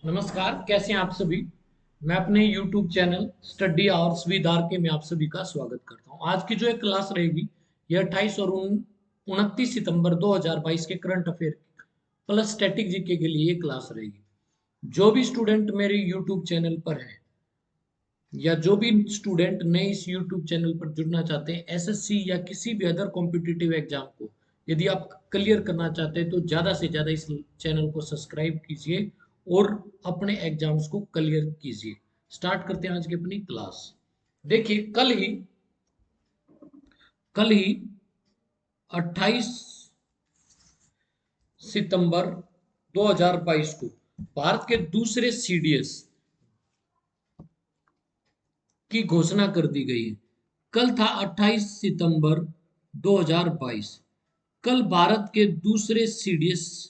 नमस्कार, कैसे हैं आप सभी। मैं अपने YouTube channel study hours with R K में आप सभी का स्वागत करता हूं। आज की जो एक क्लास रहेगी यह 28 और 29 सितंबर 2022 के current affair plus static GK के लिए ये क्लास रहेगी। जो भी स्टूडेंट मेरे YouTube चैनल पर हैं या जो भी स्टूडेंट नए इस YouTube चैनल पर जुड़ना चाहते हैं, एसएससी या किसी भी अदर कॉम्पिटिटिव एग्जाम को यदि आप क्लियर करना चाहते हैं तो ज़्यादा से ज़्यादा इस चैनल को सब्सक्राइब कीजिए और अपने एग्जाम्स को क्लियर कीजिए। स्टार्ट करते हैं आज की अपनी क्लास। देखिए, कल ही 28 सितंबर 2022 को भारत के दूसरे सीडीएस की घोषणा कर दी गई है। कल था 28 सितंबर 2022। कल भारत के दूसरे सीडीएस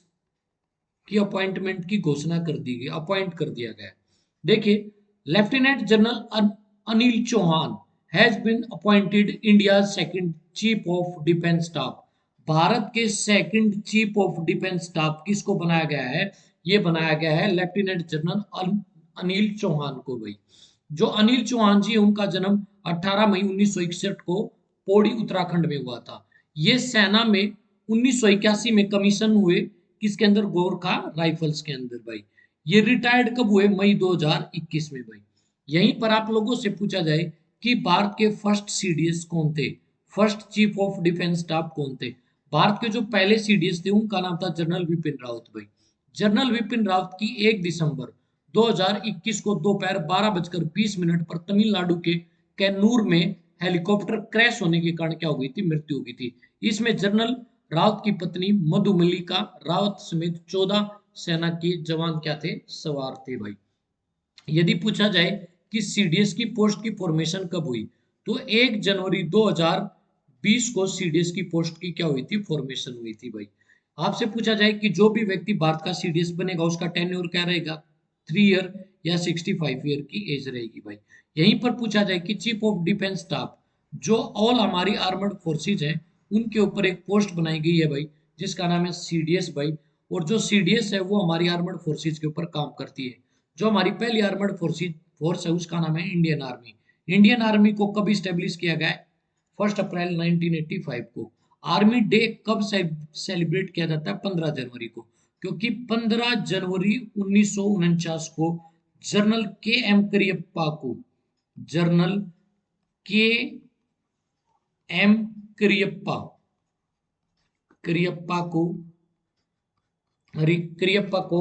की अपॉइंटमेंट की घोषणा कर दी गई, अपॉइंट कर दिया गया। देखिए, lieutenant general Anil Chauhan has been appointed India second chief of defence staff. Bharat के second chief of defence staff किसको बनाया गया है? ये बनाया गया है लेफ्टिनेंट जनरल अनिल चौहान को भाई। जो अनिल चौहान जी, उनका जन्म 18 मई 1961 को पौड़ी उत्तराखंड में हुआ था। ये सेना में 1981 में कमीशन हुए, किसके अंदर? गोरखा राइफल्स के अंदर भाई। ये रिटायर्ड कब हुए? मई 2021 में भाई। यहीं पर आप लोगों से पूछा जाए कि भारत के फर्स्ट सीडीएस कौन थे, first chief of defence staff कौन थे? भारत के जो पहले सीडीएस थे उनका नाम था जनरल विपिन रावत भाई। जनरल विपिन रावत की 1 दिसंबर 2021 को दोपहर 12:20 पर तमिलनाडु के कैन्नूर में हेलीकॉप्टर क्रैश होने के कारण क्या हो गई थी? मृत्यु हो गई थी। इसमें जनरल रावत की पत्नी मधुमलिका रावत समेत 14 सेना के जवान क्या थे? सवार थे भाई। यदि पूछा जाए कि सीडीएस की पोस्ट की फॉर्मेशन कब हुई, तो 1 जनवरी 2020 को सीडीएस की पोस्ट की क्या हुई थी? फॉर्मेशन हुई थी भाई। आपसे पूछा जाए कि जो भी व्यक्ति भारत का सीडीएस बनेगा उसका टेन्योर क्या रहेगा? 3 ईयर या 65 ईयर की एज रहेगी भाई। यहीं पर पूछा जाए कि चीफ ऑफ डिफेंस स्टाफ, जो ऑल हमारी आर्मर्ड फोर्सेज हैं उनके ऊपर एक पोस्ट बनाई गई है भाई, जिसका नाम है सीडीएस भाई। और जो सीडीएस है वो हमारी आर्मर्ड फोर्सेज के ऊपर काम करती है। जो हमारी पहली आर्मर्ड फोर्स है उसका नाम है इंडियन आर्मी। इंडियन आर्मी को कब स्टेब्लिश किया गया? 1 अप्रैल 1985 को। आर्मी डे कब सेलिब्रेट किया जाता है? 15 जनवरी को। क्योंकि 15 जनवरी 1949 को जनरल के एम करियप्पा को, जनरल के एम करियप्पा करियप्पा को करियप्पा को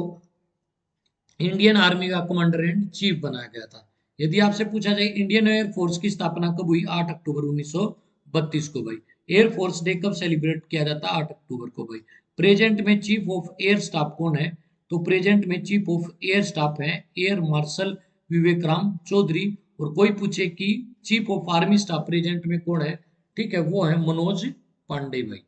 इंडियन आर्मी का कमांडर एंड चीफ बनाया गया था। यदि आपसे पूछा जाए इंडियन एयर फोर्स की स्थापना कब हुई? 8 अक्टूबर 1932 को भाई। एयर फोर्स डे कब सेलिब्रेट किया जाता है? 8 अक्टूबर को भाई। प्रेजेंट में चीफ ऑफ एयर स्टाफ कौन है? तो प्रेजेंट में चीफ ऑफ एयर स्टाफ है एयर मार्शल विवेक राम चौधरी। और कोई पूछे कि chief of army staff present में कौन है, ठीक है, वो है मनोज पांडे भाई।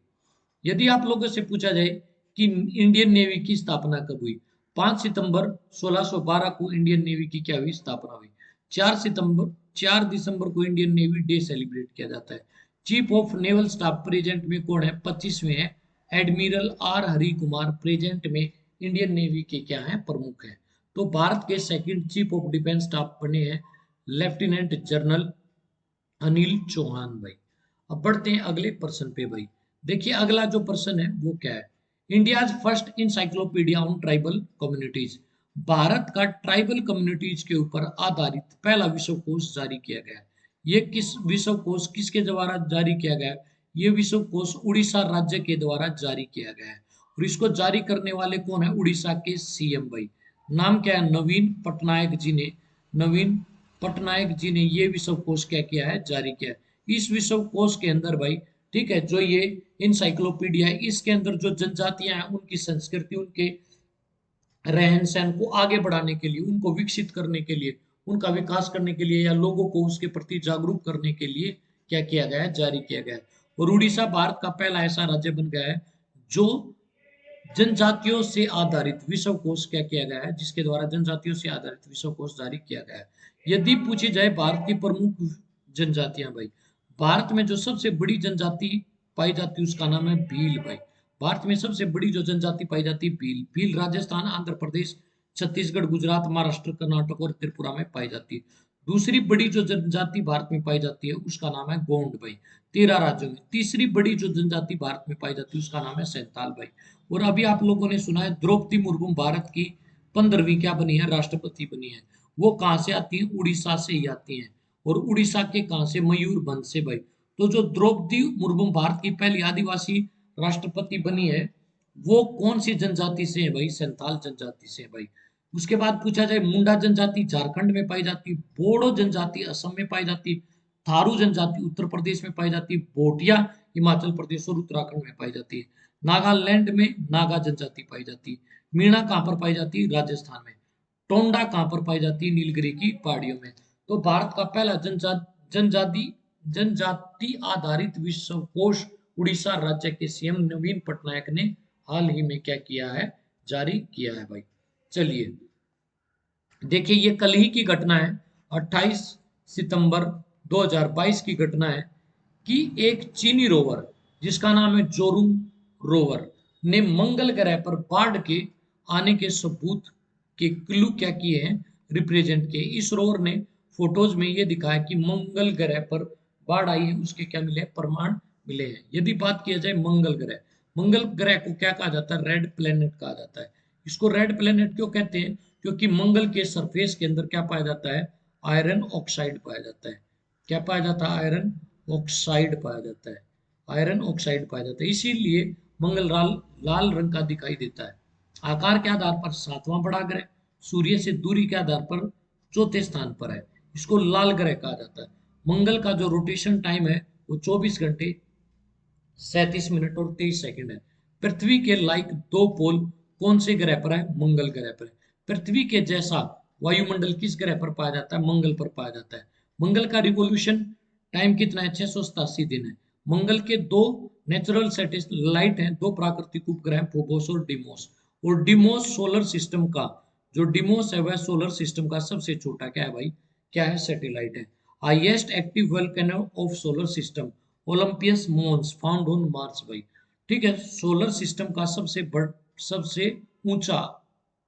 यदि आप लोगों से पूछा जाए कि इंडियन नेवी की स्थापना कब हुई? 5 सितंबर 1612 को इंडियन नेवी की क्या हुई? स्थापना हुई। 4 दिसंबर को इंडियन नेवी डे सेलिब्रेट किया जाता है। Chief of naval staff present में कौन है? 25वें है admiral R Hari Kumar, present में इंडियन नेवी के क्या है? प्रमुख है। तो भारत के second chief of defence staff बने हैं लेफ्टिनेंट जनरल अनिल चौहान भाई। अब बढ़ते हैं अगले प्रश्न पे भाई। देखिए, अगला जो प्रश्न है वो क्या है? India's first encyclopedia on tribal communities. Bharat का ट्राइबल कम्युनिटीज के ऊपर आधारित पहला विश्वकोश जारी किया गया है। ये किस विश्वकोश किसके द्वारा जारी किया गया है? ये विश्वकोश उड़ीसा राज्य के द्वारा जारी किया गया है। और इसको जारी करने वाले कौन है? उड़ीसा के सीएम भाई। नाम क्या है? नवीन पटनायक जी ने, नवीन पटनायक जी ने ये विश्वकोश क्या किया है? जारी किया है। इस विश्वकोश के अंदर भाई, ठीक है, जो ये इंसाइक्लोपीडिया है इसके अंदर जो जनजातियां हैं उनकी संस्कृति, उनके रहन सहन को आगे बढ़ाने के लिए, उनको विकसित करने के लिए, उनका विकास करने के लिए या लोगों को उसके प्रति जागरूक करने के लिए क्या किया गया है? जारी किया गया है। और उड़ीसा भारत का पहला ऐसा राज्य बन गया है जो जनजातियों से आधारित विश्वकोश क्या किया गया है, जिसके द्वारा जनजातियों से आधारित विश्वकोश जारी किया गया है। यदि पूछी जाए भारत की प्रमुख जनजातियां भाई, भारत में जो सबसे बड़ी जनजाति पाई जाती है उसका नाम है भील भाई। भारत में सबसे बड़ी जो जनजाति पाई जाती है भील। भील राजस्थान, आंध्र प्रदेश, छत्तीसगढ़, गुजरात, महाराष्ट्र, कर्नाटक और त्रिपुरा में पाई जाती है। दूसरी बड़ी जो जनजाति भारत में पाई जाती है उसका नाम है गोंड भाई, 13 राज्यों में। तीसरी बड़ी जो जनजाति भारत में पाई जाती है उसका नाम है संताल भाई। और अभी आप लोगों ने सुना है द्रौपदी मुर्मू भारत की 15वीं क्या बनी है, राष्ट्रपति बनी है। वो कहाँ से आती है, उड़ीसा से ही आती है। और उड़ीसा के कहाँ से, मयूरभंज से भाई। तो जो द्रौपदी मुर्मू भारत की पहली आदिवासी राष्ट्रपति बनी है वो कौन सी जनजाति से है भाई, संताल जनजाति से है भाई। उसके बाद पूछा जाए, मुंडा जनजाति झारखंड में पाई जाती, बोडो जनजाति असम में पाई जाती, थारू जनजाति उत्तर प्रदेश में पाई जाती, भोटिया हिमाचल प्रदेश और उत्तराखंड में पाई जाती है। नागालैंड में नागा जनजाति पाई जाती है। मीणा कहाँ पर पाई जाती है, राजस्थान में। टोंडा कहाँ पर पाई जाती है, नीलगिरी की पहाड़ियों में। तो भारत का पहला जनजाति जनजाति आधारित विश्वकोश उड़ीसा राज्य के सीएम नवीन पटनायक ने हाल ही में क्या किया है, जारी किया है भाई। चलिए देखिए, ये कल ही की घटना है, 28 सितंबर 2022 की घटना है कि एक चीनी रोवर जिसका नाम है जोरुंग रोवर ने मंगल ग्रह पर बाढ़ के आने के सबूत के क्लू क्या किए हैं, रिप्रेजेंट किए। इस रोवर ने फोटोज में ये दिखाया कि मंगल ग्रह पर बाढ़ आई है, उसके क्या मिले, प्रमाण मिले हैं। यदि बात किया जाए मंगल ग्रह को क्या कहा जाता है, रेड प्लेनेट कहा जाता है। इसको रेड प्लेनेट क्यों कहते हैं, क्योंकि मंगल के सरफेस के अंदर क्या पाया जाता है, आयरन ऑक्साइड पाया जाता है। क्या पाया जाता है, आयरन ऑक्साइड पाया जाता है। आयरन ऑक्साइड पाया जाता है, इसीलिए मंगल लाल रंग का दिखाई देता है। आकार के आधार पर सातवां बड़ा ग्रह, सूर्य से दूरी के आधार पर चौथे स्थान पर है। इसको लाल ग्रह कहा जाता है। मंगल का जो रोटेशन टाइम है वो 24 घंटे 37 मिनट और 23 सेकंड है। पृथ्वी के लाइक दो पोल कौन से ग्रह पर है, मंगल ग्रह पर है। पृथ्वी के जैसा वायुमंडल किस ग्रह पर पाया जाता है, मंगल पर पाया जाता है। मंगल का रिवोल्यूशन टाइम कितना है, 687 दिन है। मंगल के दो नेचुरल सैटेलाइट हैं, दो प्राकृतिक उपग्रह, फोबोस और डिमोस। और डिमोस सोलर सिस्टम का, जो डिमोस है वह सोलर सिस्टम का सबसे छोटा क्या है भाई, क्या है, सैटेलाइट है। Highest active volcano of solar system Olympus Mons found on Mars भाई। ठीक है, सोलर सिस्टम का सबसे ऊंचा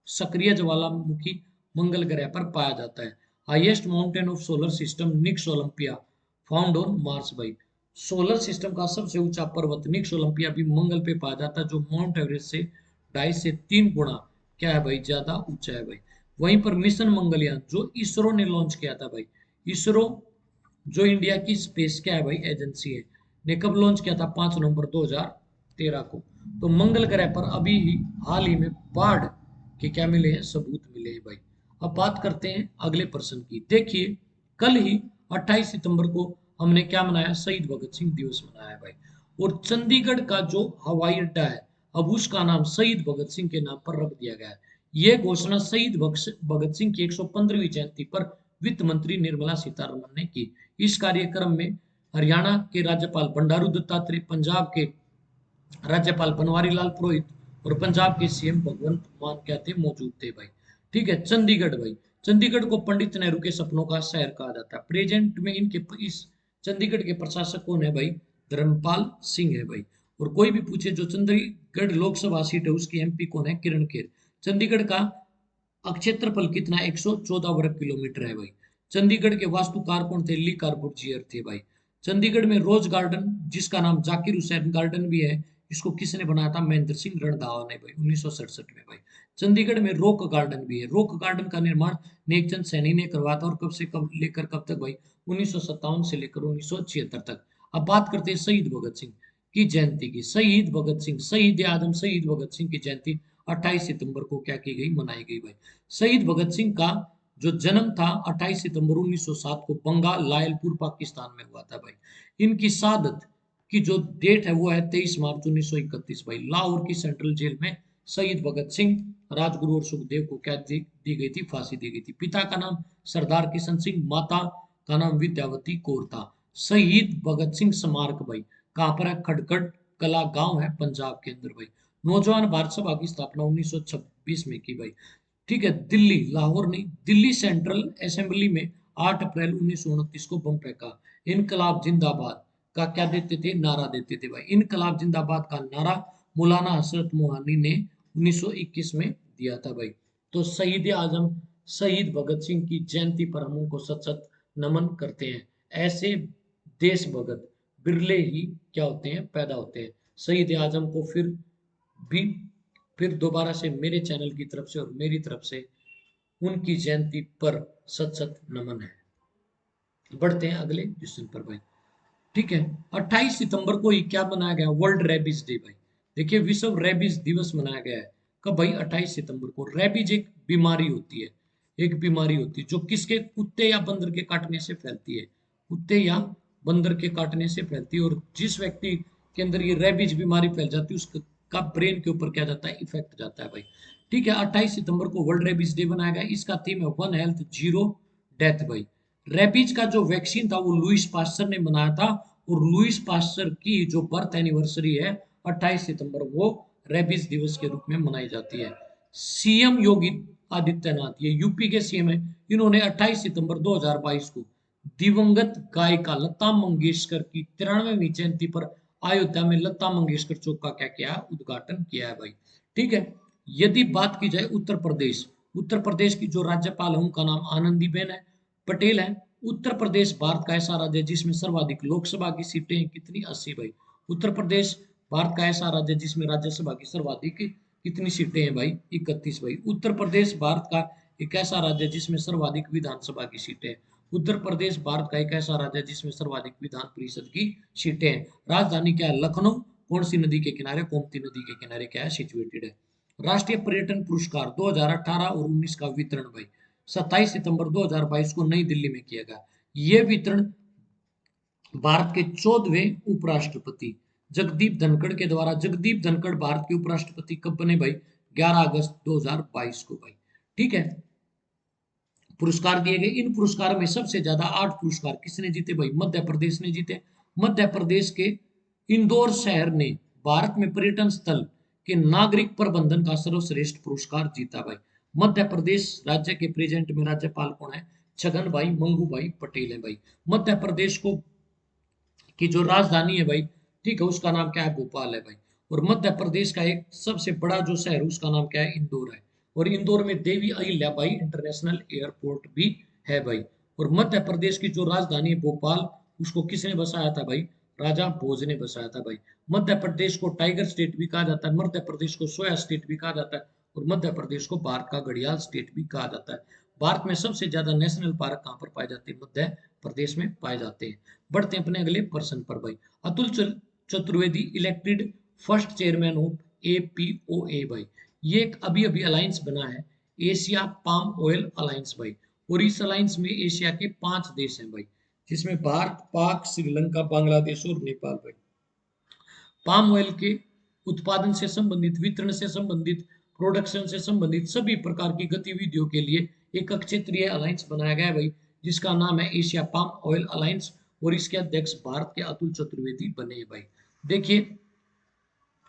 सक्रिय ज्वालामुखी मंगल ग्रह पर पाया जाता है। Highest mountain of solar system Nix Olympia found on Mars भाई। सोलर सिस्टम का सबसे ऊंचा पर्वत निक्स ओलंपिया भी मंगल पे पाया जाता है, जो माउंट एवरेस्ट से 2.5 से 3 गुना क्या है भाई, ज्यादा ऊंचा है भाई। वहीं पर मिशन मंगलयान जो इसरो ने लॉन्च किया था भाई, इसरो जो इंडिया की स्पेस क्या है भाई, एजेंसी है, ने कब लॉन्च किया था, 5 नवंबर 2013 को। तो मंगल ग्रह पर अभी ही हाल ही में बाढ़ के क्या मिले हैं, सबूत मिले हैं भाई। अब बात करते हैं अगले प्रश्न की। देखिए, कल ही 28 सितंबर को हमने क्या मनाया, शहीद भगत सिंह दिवस मनाया भाई। और चंडीगढ़ का जो हवाई अड्डा है अब उसका नाम शहीद भगत सिंह के नाम पर रख दिया गया है। यह घोषणा शहीद भगत सिंह की 115वीं जयंती पर वित्त मंत्री निर्मला सीतारमण ने की। इस कार्यक्रम में हरियाणा के राज्यपाल बंडारू दत्तात्रेय, पंजाब के राज्यपाल बनवारी लाल पुरोहित और पंजाब के सीएम भगवंत मान क्या थे, मौजूद थे भाई। ठीक है, चंडीगढ़ भाई, चंडीगढ़ को पंडित नेहरू के सपनों का शहर कहा जाता है। प्रेजेंट में इनके इस चंडीगढ़ के प्रशासक कौन है भाई, धर्मपाल सिंह है भाई। और कोई भी पूछे जो चंडीगढ़ लोकसभा सीट है उसकी एमपी कौन है, किरण खेर। चंडीगढ़ का क्षेत्रफल कितना, 114 वर्ग किलोमीटर है भाई। चंडीगढ़ के वास्तुकार कौन थे, ली कार्बुजियर थे भाई। चंडीगढ़ में रोज गार्डन जिसका नाम जाकिर हुसैन गार्डन भी है, इसको किसने बनाया था, महेंद्र सिंह रणधावा ने भाई, 1967 में भाई। चंडीगढ़ में रॉक गार्डन भी है। रॉक गार्डन का निर्माण नेकचंद सैनी ने करवाया था, और कब से कब लेकर कब तक भाई, 1957 से लेकर 1976 तक। अब बात करते हैं शहीद भगत सिंह की जयंती की। शहीद भगत सिंह, शहीद आजम शहीद भगत सिंह की जयंती 28 सितंबर को क्या की गई, मनाई गई भाई। शहीद भगत सिंह का जो जन्म था 28 सितंबर 1907 को बंगाल लायलपुर पाकिस्तान में हुआ था भाई। इनकी शहादत की जो डेट है वो है 23 मार्च 1931 भाई। लाहौर की सेंट्रल जेल में शहीद भगत सिंह, राजगुरु और सुखदेव को क्या दी गई थी, फांसी दी गई थी। पिता का नाम सरदार किशन सिंह, माता का नाम विद्यावती कौर था। शहीद भगत सिंह स्मारक भाई कहाँ पर है, खड़खड़ कला गांव है पंजाब के अंदर भाई। नौजवान भारत सभा की स्थापना 1926 में की भाई। ठीक है, दिल्ली, लाहौर नहीं, दिल्ली सेंट्रल असेंबली में 8 अप्रैल 1929 को बम फेंका। इनकलाब जिंदाबाद का क्या देते थे, नारा देते थे भाई। इनकलाब जिंदाबाद का नारा मौलाना हसरत मोहानी ने 1921 में दिया था भाई। तो शहीद आजम शहीद भगत सिंह की जयंती पर हम उनको सत सत नमन करते हैं। ऐसे देश भगत बिरले ही क्या होते हैं, पैदा होते हैं। शहीद आजम को भी फिर दोबारा से मेरे चैनल की तरफ से और मेरी तरफ से उनकी जयंती पर सत सत नमन है। बढ़ते हैं अगले क्वेश्चन पर भाई। ठीक है, 28 सितंबर को ही क्या मनाया गया, वर्ल्ड रेबीज डे भाई। देखिए विश्व रेबीज दिवस मनाया गया है कब भाई, 28 सितंबर को। रेबीज एक बीमारी होती है, एक बीमारी होती है जो किसके, कुत्ते या बंदर के काटने से फैलती है, कुत्ते या बंदर के काटने से फैलती है। और जिस व्यक्ति के अंदर ये रेबीज बीमारी फैल जाती है उसका ब्रेन के ऊपर क्या जाता है, इफेक्ट जाता है भाई। ठीक है, 28 सितंबर को वर्ल्ड रेबीज डे बनाया गया। इसका थीम है वन हेल्थ जीरो डेथ भाई। रेबीज का जो वैक्सीन था वो लुइस पास्चर ने बनाया था, और लुइस पास्चर की जो बर्थ एनिवर्सरी है 28 सितंबर, वो रेबीज दिवस के रूप में मनाई जाती है। सीएम योगी आदित्यनाथ, ये यूपी के सीएम है, इन्होंने 28 सितंबर 2022 को दिवंगत गायिका लता मंगेशकर की 93वीं जयंती पर अयोध्या में लता मंगेशकर चौक का क्या किया, उद्घाटन किया है भाई। ठीक है, यदि बात की जाए उत्तर प्रदेश, उत्तर प्रदेश की जो राज्यपाल है उनका नाम आनंदीबेन है पटेल है। उत्तर प्रदेश भारत का ऐसा राज्य है जिसमें सर्वाधिक लोकसभा की सीटें हैं कितनी, 80 भाई। उत्तर प्रदेश भारत का ऐसा राज्य है जिसमें राज्यसभा की सर्वाधिक कितनी सीटें हैं भाई, 31 भाई। उत्तर प्रदेश भारत का एक ऐसा राज्य है जिसमें सर्वाधिक विधानसभा की सीटें हैं। उत्तर प्रदेश भारत का एक ऐसा राज्य है जिसमें सर्वाधिक विधान परिषद की सीटें हैं। राजधानी क्या है, लखनऊ। कौन सी नदी के किनारे, गोमती नदी के किनारे क्या है, सिचुएटेड है। राष्ट्रीय पर्यटन पुरस्कार 2018 और 19 का वितरण भाई 27 सितंबर 2022 को नई दिल्ली में किया गया। ये वितरण भारत के 14वें उपराष्ट्रपति जगदीप धनखड़ के द्वारा, जगदीप धनखड़ भारत के उपराष्ट्रपति कब बने भाई, 11 अगस्त 2022 को भाई। ठीक है, पुरस्कार दिए गए। इन पुरस्कार में सबसे ज्यादा 8 पुरस्कार किसने जीते भाई, मध्य प्रदेश ने जीते। मध्य प्रदेश के इंदौर शहर ने भारत में पर्यटन स्थल के नागरिक प्रबंधन का सर्वश्रेष्ठ पुरस्कार जीता भाई। मध्य प्रदेश राज्य के प्रेजेंट में राज्यपाल कौन है, छगन भाई मंगू भाई पटेल है भाई। मध्य प्रदेश को की जो राजधानी है भाई, ठीक है, उसका नाम क्या है, भोपाल है भाई। और मध्य प्रदेश का एक सबसे बड़ा जो शहर उसका नाम क्या है, इंदौर है। और इंदौर में देवी अहिल्याबाई इंटरनेशनल एयरपोर्ट भी है भाई। और मध्य प्रदेश की जो राजधानी है भोपाल, उसको किसने बसाया था भाई, राजा भोज ने बसाया था भाई। मध्य प्रदेश को टाइगर स्टेट भी कहा जाता है, मध्य प्रदेश को सोया स्टेट भी कहा जाता है, और मध्य प्रदेश को भारत का घड़ियाल स्टेट भी कहा जाता है। भारत में सबसे ज्यादा नेशनल पार्क कहाँ पर पाए जाते हैं, मध्य प्रदेश में पाए जाते हैं। बढ़ते हैं अपने अगले पर्सन पर भाई। Atul Chaturvedi elected first chairman of APOA भाई। ये एक अभी अभी अलायंस बना है, एशिया पाम ऑयल अलायंस भाई। और इस अलायंस में एशिया के 5 देश हैं भाई, जिसमें भारत, पाक, श्रीलंका, बांग्लादेश और नेपाल भाई। पाम ऑयल के उत्पादन से संबंधित, वितरण से संबंधित, प्रोडक्शन से संबंधित सभी प्रकार की गतिविधियों के लिए एक क्षेत्रीय अलायंस बनाया गया है भाई, जिसका नाम है एशिया पाम ऑयल अलायंस। और इसके अध्यक्ष भारत के अतुल चतुर्वेदी बने हैं भाई। देखिए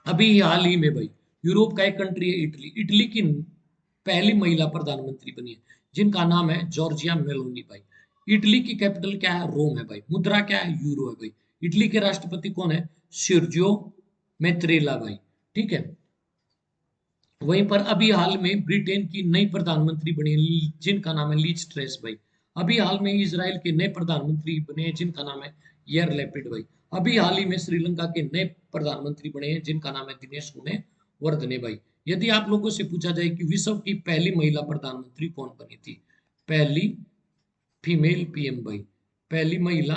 अभी हाल ही में भाई यूरोप का एक कंट्री है इटली, इटली की पहली महिला प्रधानमंत्री बनी है जिनका नाम है जॉर्जिया मेलोनी भाई। इटली की कैपिटल क्या है, रोम है भाई। मुद्रा क्या है, यूरो है भाई। इटली के राष्ट्रपति कौन है, सिर्जियो मेत्रेला भाई। ठीक है, वहीं पर अभी हाल में ब्रिटेन की नई प्रधानमंत्री बनी है जिनका नाम है लीज ट्रेस भाई। अभी हाल में इजराइल के नए प्रधानमंत्री बने हैं जिनका नाम है यार लैपिड भाई। अभी हाल ही में श्रीलंका के नए प्रधानमंत्री बने हैं जिनका नाम है दिनेश गुणवर्धने भाई। यदि आप लोगों से पूछा जाए कि विश्व की पहली महिला प्रधानमंत्री कौन बनी थी, पहली फीमेल पीएम भाई, पहली महिला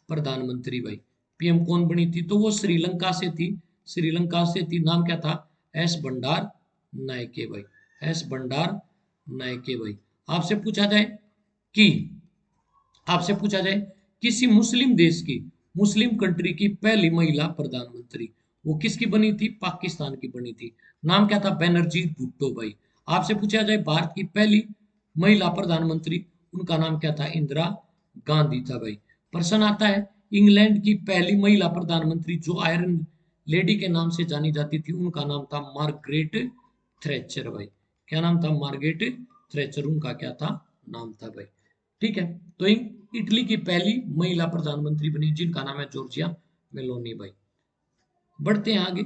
प्रधानमंत्री भाई पीएम कौन बनी थी, तो वो श्रीलंका से थी, श्रीलंका से थी। नाम क्या था, एस भंडार नायके भाई, एस भंडार नायके भाई। आपसे पूछा जाए कि आपसे पूछा जाए किसी मुस्लिम देश की, मुस्लिम कंट्री की पहली महिला प्रधानमंत्री, वो किसकी बनी थी, पाकिस्तान की बनी थी। नाम क्या था, बेनरजीत भुट्टो भाई। आपसे पूछा जाए भारत की पहली महिला प्रधानमंत्री, उनका नाम क्या था, इंदिरा गांधी था भाई। प्रश्न आता है इंग्लैंड की पहली महिला प्रधानमंत्री जो आयरन लेडी के नाम से जानी जाती थी, उनका नाम था मार्गरेट थ्रेचर भाई। क्या नाम था, मार्गरेट थ्रेचर उनका क्या था, नाम था भाई। ठीक है, तो इटली की पहली महिला प्रधानमंत्री बनी जिनका नाम है जॉर्जिया मेलोनी भाई। बढ़ते हैं आगे।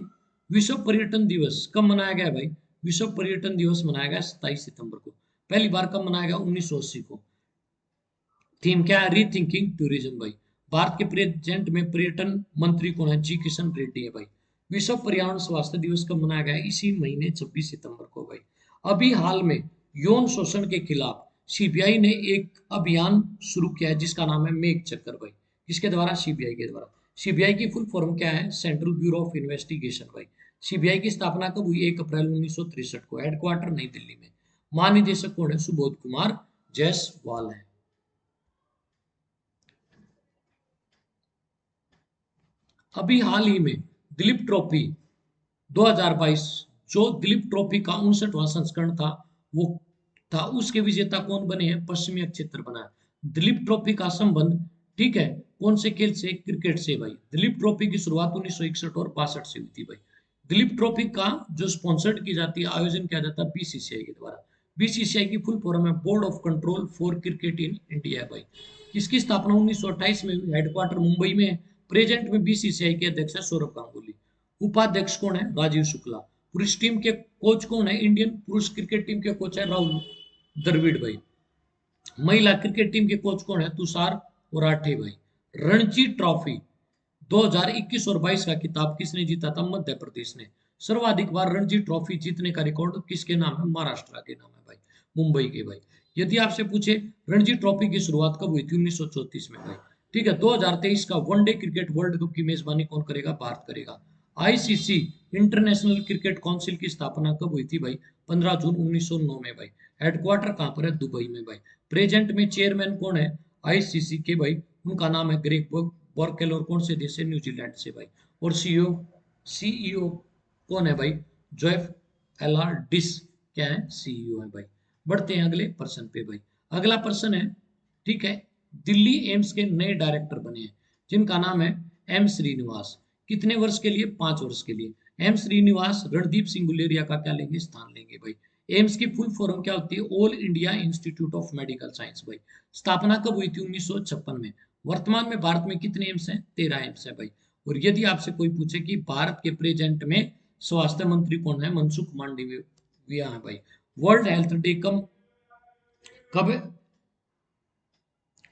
विश्व पर्यटन दिवस कब मनाया गया भाई, विश्व पर्यटन दिवस मनाया गया 27 सितंबर को। पहली बार कब मनाया गया? 1980 को। थीम क्या है? रीथिंकिंग टूरिज्म भाई। भारत के प्रेजेंट में पर्यटन मंत्री कौन है? जी किशन रेड्डी है भाई। विश्व पर्यावरण स्वास्थ्य दिवस कब मनाया गया? इसी महीने 26 सितंबर को भाई। अभी हाल में यौन शोषण के खिलाफ सीबीआई ने एक अभियान शुरू किया है जिसका नाम है मेघ चक्कर भाई। किसके द्वारा? सीबीआई के द्वारा। सीबीआई की फुल फॉर्म क्या है? सेंट्रल ब्यूरो ऑफ इन्वेस्टिगेशन भाई। सीबीआई की स्थापना कब हुई? 1 अप्रैल 1963 को। हेडक्वार्टर नई दिल्ली में। महानिदेशक कौन है? सुबोध कुमार जायसवाल है। अभी हाल ही में दिलीप ट्रॉफी 2022, जो दिलीप ट्रॉफी का 59वां संस्करण था, वो था, उसके विजेता कौन बने हैं? पश्चिमी अक्षेत्र बना है। दिलीप ट्रॉफी का संबंध, ठीक है, कौन से खेल से? क्रिकेट से भाई। दिलीप ट्रॉफी की शुरुआत 1961 और 62 से हुई थी भाई। दिलीप ट्रॉफी का जो स्पॉन्सर्ड की जाती है, आयोजन किया जाता है बीसीसीआई के द्वारा। बीसीसीआई की फुल फॉर्म है board of control for cricket in India भाई। इसकी स्थापना 1928 में हुई। हेडक्वार्टर मुंबई में है। प्रेजेंट में बीसीसीआई के अध्यक्ष है सौरभ गांगुली। उपाध्यक्ष कौन है? राजीव शुक्ला। पुरुष टीम के कोच कौन है? इंडियन पुरुष क्रिकेट टीम के कोच है राहुल द्रविड़ भाई। महिला क्रिकेट टीम के कोच कौन है? तुषार उराठे भाई। रणजी ट्रॉफी 2021 और 22 का खिताब किसने जीता था? मध्य प्रदेश ने। सर्वाधिक बार रणजी ट्रॉफी जीतने का रिकॉर्ड किसके नाम है? महाराष्ट्र के नाम है भाई, मुंबई के भाई। यदि आपसे पूछे रणजी ट्रॉफी की शुरुआत कब हुई थी? 1934 में भाई। ठीक है, 2023 का वनडे क्रिकेट वर्ल्ड कप की मेजबानी कौन करेगा? भारत करेगा। आईसीसी इंटरनेशनल क्रिकेट काउंसिल की स्थापना कब हुई थी भाई? 15 जून 1909 में भाई। हेडक्वार्टर कहां पर है? दुबई में भाई। प्रेजेंट में चेयरमैन कौन है आईसीसी के भाई? उनका नाम है ग्रेग बॉर्केल। और कौन से देश से? न्यूजीलैंड से भाई। और सीईओ कौन है भाई? जोएफ एलआर डिस क्या है? सीईओ है भाई। बढ़ते हैं अगले प्रश्न पे भाई। अगला प्रश्न है, ठीक है, दिल्ली एम्स के नए डायरेक्टर बने हैं जिनका नाम है एम श्रीनिवास। कितने वर्ष के लिए? 5 वर्ष के लिए। एम श्रीनिवास रणदीप सिंह गुलेरिया का क्या लेंगे? स्थान लेंगे भाई। एम्स की फुल फॉर्म क्या होती है? All India institute of medical science भाई। स्थापना कब हुई थी? 1956 में। वर्तमान में भारत में कितने एम्स हैं? 13 एम्स हैं भाई। और यदि आपसे कोई पूछे कि भारत के प्रेजेंट में स्वास्थ्य मंत्री कौन है? मनसुख मांडविया है भाई। वर्ल्ड हेल्थ डे कब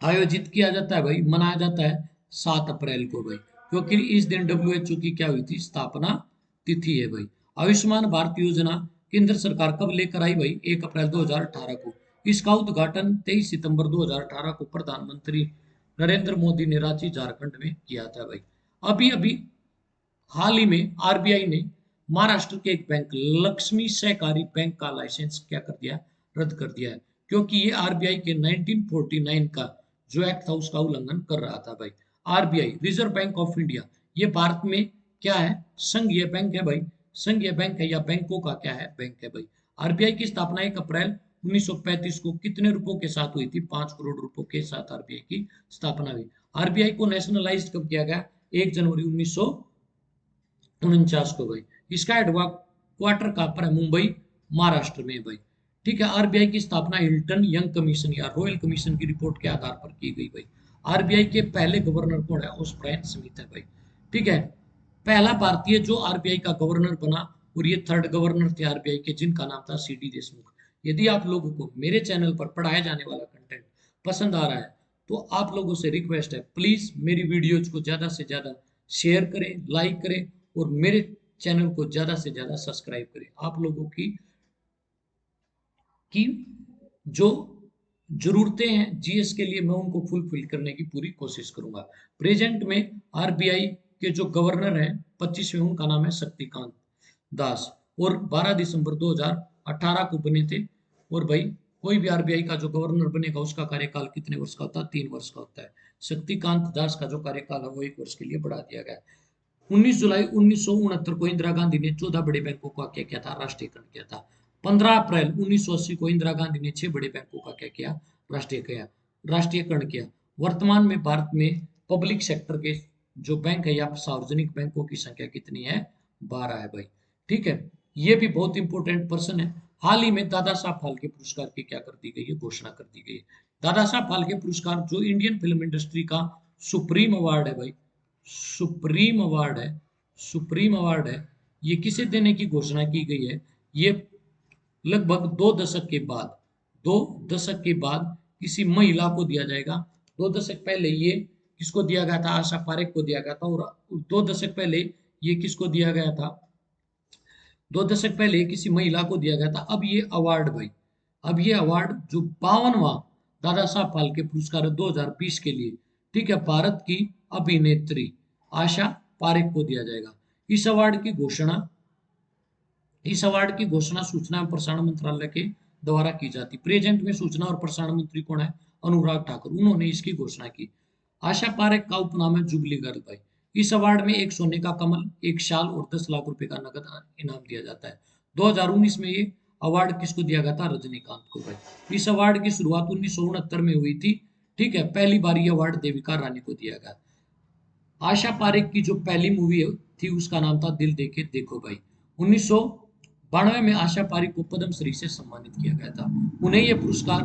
आयोजित किया जाता है भाई? मनाया जाता है 7 अप्रैल को भाई, क्योंकि इस दिन डब्ल्यूएचओ की क्या हुई थी? स्थापना तिथि है भाई। आयुष्मान भारत योजना केंद्र सरकार कब लेकर आई भाई? 1 अप्रैल 2018 को। इसका उद्घाटन 23 सितंबर 2018 को प्रधानमंत्री नरेंद्र मोदी ने रांची झारखंड में किया था भाई। अभी अभी हाल ही में आरबीआई ने महाराष्ट्र के एक बैंक लक्ष्मी सहकारी बैंक का लाइसेंस क्या कर दिया? रद्द कर दिया है, क्योंकि ये आरबीआई के 1949 का जो एक्ट था उसका उल्लंघन कर रहा था भाई। RBI reserve bank of India, ये भारत में क्या है? संघीय बैंक है भाई। संघीय बैंक है या बैंकों का क्या है? बैंक है भाई। आरबीआई की स्थापना 1 अप्रैल 1935 को कितने रुपयों के साथ हुई थी? 5 करोड़ रुपयों के साथ आरबीआई की स्थापना हुई। आरबीआई को नेशनलाइज कब किया गया? 1 जनवरी 1949 को भाई। इसका हेडक्वार्टर कहाँ पर है? मुंबई महाराष्ट्र में भाई। ठीक है, आरबीआई की स्थापना हिल्टन यंग कमीशन या रॉयल कमीशन की रिपोर्ट के आधार पर की गई भाई। आरबीआई के पहले गवर्नर कौन है? ओस्ब्रायन स्मिथ है भाई। ठीक है, पहला भारतीय जो आरबीआई का गवर्नर बना, और ये थर्ड गवर्नर थे आरबीआई के जिनका नाम था सीडी देशमुख। यदि आप लोगों को मेरे चैनल पर पढ़ाया जाने वाला कंटेंट पसंद आ रहा है तो आप लोगों से रिक्वेस्ट है, प्लीज मेरी वीडियोज को ज्यादा से ज्यादा शेयर करें, लाइक करें, और मेरे चैनल को ज्यादा से ज्यादा सब्सक्राइब करें। आप लोगों की जो जरूरतें हैं जीएस के लिए, मैं उनको फुलफिल करने की पूरी कोशिश करूंगा। प्रेजेंट में आरबीआई के जो गवर्नर हैं 25वें, उनका नाम है शक्तिकांत दास, और 12 दिसंबर 2018 को बने थे। और भाई कोई भी आरबीआई का जो गवर्नर बनेगा उसका कार्यकाल कितने वर्ष का होता है? 3 वर्ष का होता है। शक्तिकांत दास का जो कार्यकाल है वो 1 वर्ष के लिए बढ़ा दिया गया है। 19 जुलाई 1969 को इंदिरा गांधी ने 14 बड़े बैंकों का क्या किया था? राष्ट्रीयकरण किया था। 15 अप्रैल 1980 को इंदिरा गांधी ने 6 बड़े बैंकों का क्या किया? राष्ट्रीयकरण किया। वर्तमान में भारत में पब्लिक सेक्टर के जो बैंक है या सार्वजनिक बैंकों की संख्या कितनी है? 12 है भाई। ठीक है, ये भी बहुत इंपॉर्टेंट पर्सन है। हाल ही में दादा साहब फाल्के पुरस्कार की क्या कर दी गई है? घोषणा कर दी गई है। दादा साहब फाल्के पुरस्कार जो इंडियन फिल्म इंडस्ट्री का सुप्रीम अवार्ड है भाई, सुप्रीम अवार्ड है, सुप्रीम अवार्ड है, ये किसे देने की घोषणा की गई है? ये लगभग 2 दशक के बाद, 2 दशक के बाद किसी महिला को दिया जाएगा। 2 दशक पहले ये किसको दिया गया था? आशा पारेख को दिया गया था। और 2 दशक पहले ये किसको दिया गया था? 2 दशक पहले किसी महिला को दिया गया था। अब ये अवार्ड भाई, अब ये अवार्ड जो 52वां दादा साहब फाल्के पुरस्कार 2020 के लिए, ठीक है, भारत की अभिनेत्री आशा पारेख को दिया जाएगा। इस अवार्ड की घोषणा सूचना एवं प्रसारण मंत्रालय के द्वारा की जाती। प्रेजेंट में सूचना और प्रसारण मंत्री कौन है? अनुराग ठाकुर, उन्होंने इसकी घोषणा की। आशा पारेख का उपनाम है जुबली गर्ल भाई। इस अवार्ड में एक सोने का कमल, एक शाल और 10 लाख रुपए का नगद इनाम दिया जाता है। 2019 में ये अवार्ड किसको दिया गया था? रजनीकांत को भाई। इस अवार्ड की शुरुआत 1969 में हुई थी, ठीक है। पहली बार ये अवार्ड देविका रानी को दिया गया। आशा पारेख की जो पहली मूवी थी उसका नाम था दिल देखे देखो भाई। 1992 में आशा पारेख को पद्म श्री से सम्मानित किया गया था। उन्हें यह पुरस्कार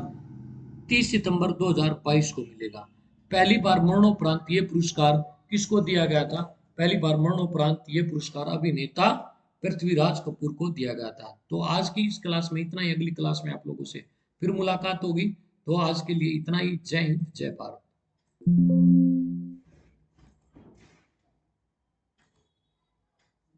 30 सितंबर 2022 को मिलेगा। पहली बार मरणोपरांत ये पुरस्कार किसको दिया गया था? पहली बार मरणोपरांत ये पुरस्कार अभिनेता पृथ्वीराज कपूर को दिया गया था। तो आज की इस क्लास में इतना ही। अगली क्लास में आप लोगों से फिर मुलाकात होगी। तो आज के लिए इतना ही। जय हिंद, जय भारत।